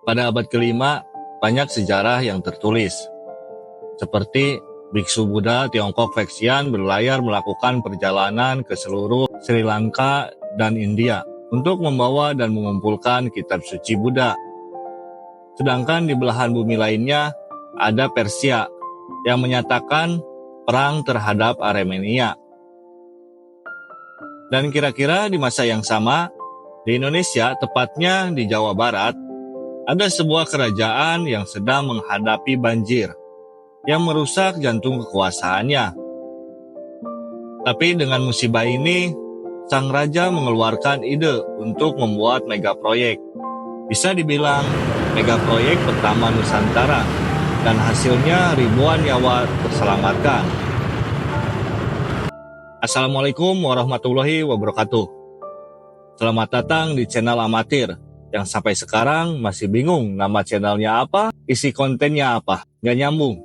Pada abad kelima, banyak sejarah yang tertulis, seperti biksu Buddha Tiongkok Vexian berlayar melakukan perjalanan ke seluruh Sri Lanka dan India untuk membawa dan mengumpulkan kitab suci Buddha. Sedangkan di belahan bumi lainnya, ada Persia yang menyatakan perang terhadap Armenia. Dan kira-kira di masa yang sama, di Indonesia, tepatnya di Jawa Barat, ada sebuah kerajaan yang sedang menghadapi banjir yang merusak jantung kekuasaannya. Tapi dengan musibah ini, sang raja mengeluarkan ide untuk membuat mega proyek. Bisa dibilang mega proyek pertama Nusantara, dan hasilnya ribuan nyawa terselamatkan. Assalamualaikum warahmatullahi wabarakatuh. Selamat datang di channel Amatir, yang sampai sekarang masih bingung nama channelnya apa, isi kontennya apa, gak nyambung.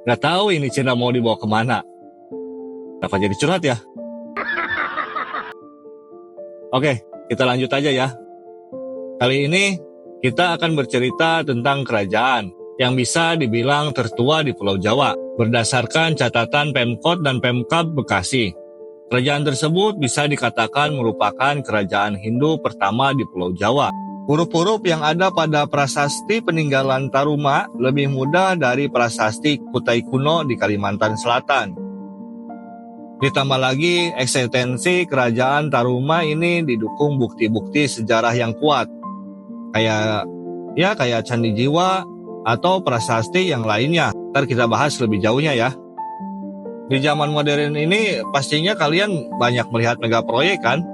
Gak tahu ini channel mau dibawa kemana. Kenapa jadi curhat ya? Oke, kita lanjut aja ya. Kali ini kita akan bercerita tentang kerajaan yang bisa dibilang tertua di Pulau Jawa. Berdasarkan catatan Pemkot dan Pemkab Bekasi, kerajaan tersebut bisa dikatakan merupakan kerajaan Hindu pertama di Pulau Jawa. Huruf-huruf yang ada pada prasasti peninggalan Taruma lebih mudah dari prasasti Kutai kuno di Kalimantan Selatan. Ditambah lagi, eksistensi kerajaan Taruma ini didukung bukti-bukti sejarah yang kuat, kayak Candi Jiwa atau prasasti yang lainnya. Ntar kita bahas lebih jauhnya ya. Di zaman modern ini pastinya kalian banyak melihat mega proyek kan?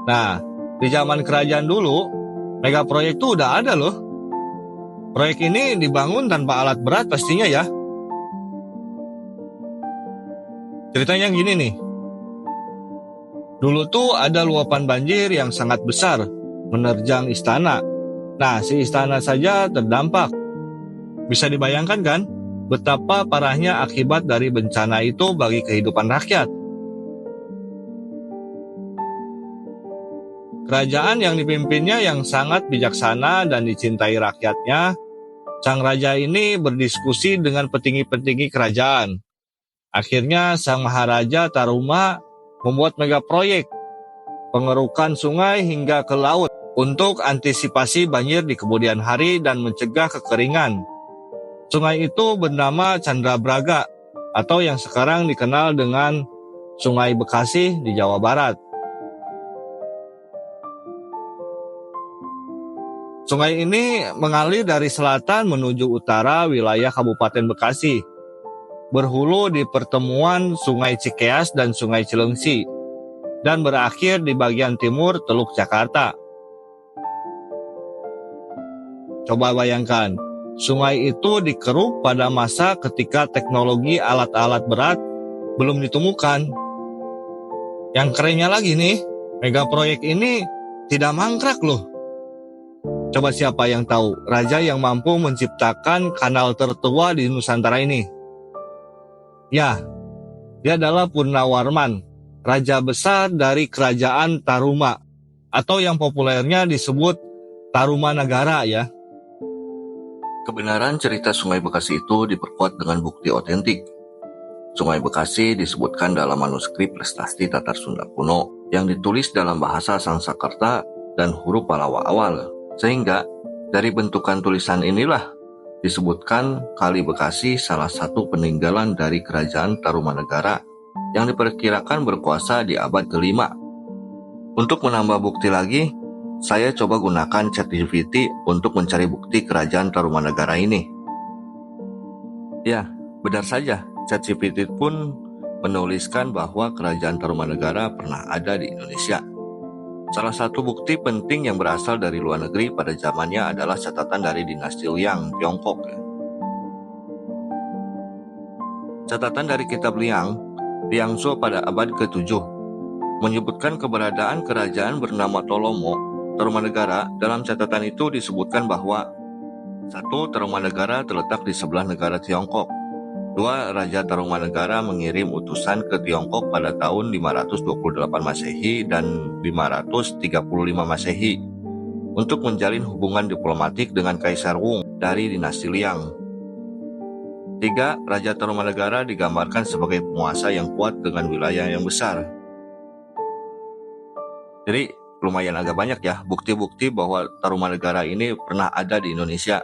Nah, di zaman kerajaan dulu, mega proyek itu udah ada loh. Proyek ini dibangun tanpa alat berat pastinya ya. Ceritanya gini nih. Dulu tuh ada luapan banjir yang sangat besar menerjang istana. Nah, si istana saja terdampak. Bisa dibayangkan kan betapa parahnya akibat dari bencana itu bagi kehidupan rakyat. Kerajaan yang dipimpinnya yang sangat bijaksana dan dicintai rakyatnya, sang raja ini berdiskusi dengan petinggi-petinggi kerajaan. Akhirnya sang Maharaja Taruma membuat mega proyek pengerukan sungai hingga ke laut untuk antisipasi banjir di kemudian hari dan mencegah kekeringan. Sungai itu bernama Candrabraga atau yang sekarang dikenal dengan Sungai Bekasi di Jawa Barat. Sungai ini mengalir dari selatan menuju utara wilayah Kabupaten Bekasi, berhulu di pertemuan Sungai Cikeas dan Sungai Cilengsi, dan berakhir di bagian timur Teluk Jakarta. Coba bayangkan, sungai itu dikeruk pada masa ketika teknologi alat-alat berat belum ditemukan. Yang kerennya lagi nih, mega proyek ini tidak mangkrak loh. Coba siapa yang tahu raja yang mampu menciptakan kanal tertua di Nusantara ini? Ya, dia adalah Purnawarman, raja besar dari kerajaan Taruma, atau yang populernya disebut Tarumanagara ya. Kebenaran cerita Sungai Bekasi itu diperkuat dengan bukti otentik. Sungai Bekasi disebutkan dalam manuskrip prasasti Tatar Sunda kuno yang ditulis dalam bahasa Sanskerta dan huruf Pallawa awal. Sehingga dari bentukan tulisan inilah disebutkan Kali Bekasi salah satu peninggalan dari kerajaan Tarumanagara yang diperkirakan berkuasa di abad ke-5. Untuk menambah bukti lagi, saya coba gunakan ChatGPT untuk mencari bukti kerajaan Tarumanagara ini. Ya, benar saja, ChatGPT pun menuliskan bahwa kerajaan Tarumanagara pernah ada di Indonesia. Salah satu bukti penting yang berasal dari luar negeri pada zamannya adalah catatan dari dinasti Liang, Tiongkok. Catatan dari kitab Liang, Liangsu pada abad ke-7, menyebutkan keberadaan kerajaan bernama Tolomo, Tarumanagara. Dalam catatan itu disebutkan bahwa 1. Tarumanagara terletak di sebelah negara Tiongkok. 2. Raja Tarumanagara mengirim utusan ke Tiongkok pada tahun 528 Masehi dan 535 Masehi untuk menjalin hubungan diplomatik dengan Kaisar Wung dari dinasti Liang. 3. Raja Tarumanegara digambarkan sebagai penguasa yang kuat dengan wilayah yang besar. Jadi lumayan agak banyak ya bukti-bukti bahwa Tarumanegara ini pernah ada di Indonesia.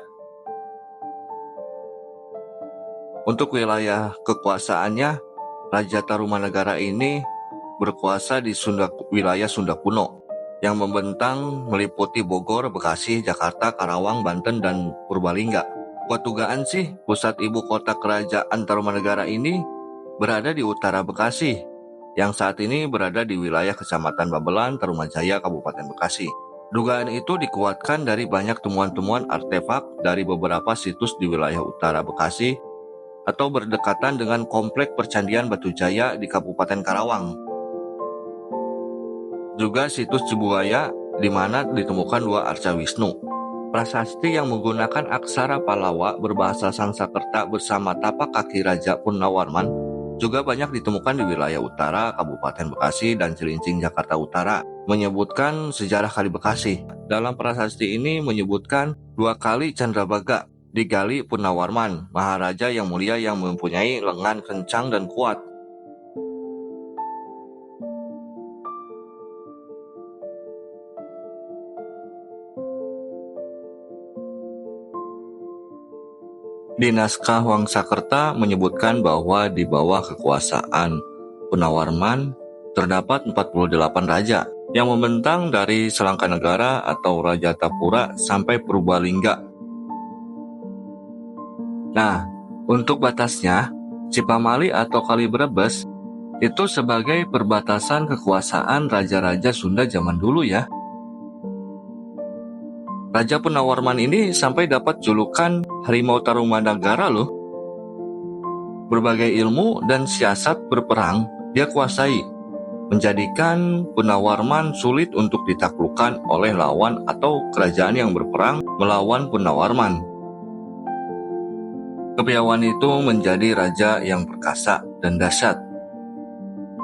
Untuk wilayah kekuasaannya, Raja Tarumanegara ini berkuasa di wilayah Sunda kuno yang membentang meliputi Bogor, Bekasi, Jakarta, Karawang, Banten, dan Purbalingga. Buat dugaan sih, pusat ibu kota kerajaan Tarumanegara ini berada di utara Bekasi, yang saat ini berada di wilayah Kecamatan Babelan, Tarumajaya, Kabupaten Bekasi. Dugaan itu dikuatkan dari banyak temuan-temuan artefak dari beberapa situs di wilayah utara Bekasi atau berdekatan dengan komplek percandian Batujaya di Kabupaten Karawang. Juga situs Cibuaya di mana ditemukan 2 arca Wisnu. Prasasti yang menggunakan aksara Palawa berbahasa Sanskerta bersama tapak kaki Raja Punnawarman juga banyak ditemukan di wilayah utara Kabupaten Bekasi dan Cilincing, Jakarta Utara, menyebutkan sejarah Kali Bekasi. Dalam prasasti ini menyebutkan 2 kali Candrabaga digali Punnawarman, Maharaja yang mulia yang mempunyai lengan kencang dan kuat. Di naskah Wangsakerta menyebutkan bahwa di bawah kekuasaan Punnawarman terdapat 48 raja yang membentang dari Selangkanegara atau Rajatapura sampai Purbalingga. Nah, untuk batasnya, Cipamali atau Kali Brebes itu sebagai perbatasan kekuasaan raja-raja Sunda zaman dulu ya. Raja Punnawarman ini sampai dapat julukan Harimau Tarumanegara loh. Berbagai ilmu dan siasat berperang dia kuasai, menjadikan Punnawarman sulit untuk ditaklukkan oleh lawan atau kerajaan yang berperang melawan Punnawarman. Kepiawaian itu menjadi raja yang perkasa dan dahsyat.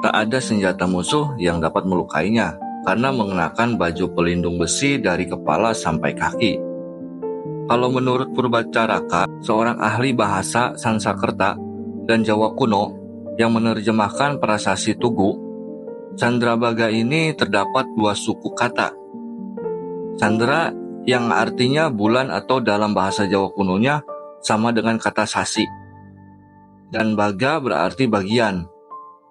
Tak ada senjata musuh yang dapat melukainya, karena mengenakan baju pelindung besi dari kepala sampai kaki. Kalau menurut Purbacaraka, seorang ahli bahasa Sanskerta dan Jawa kuno yang menerjemahkan prasasti Tugu, Candrabaga ini terdapat 2 suku kata. Candra yang artinya bulan atau dalam bahasa Jawa kunonya sama dengan kata sasi. Dan baga berarti bagian.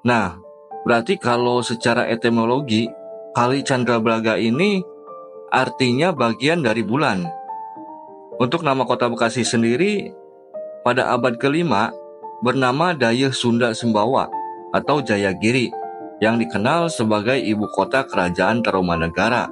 Nah, berarti kalau secara etimologi, Kali Candrabaga ini artinya bagian dari bulan. Untuk nama kota Bekasi sendiri, pada abad ke-5 bernama Dayeuh Sunda Sembawa atau Jayagiri, yang dikenal sebagai ibu kota kerajaan Tarumanegara.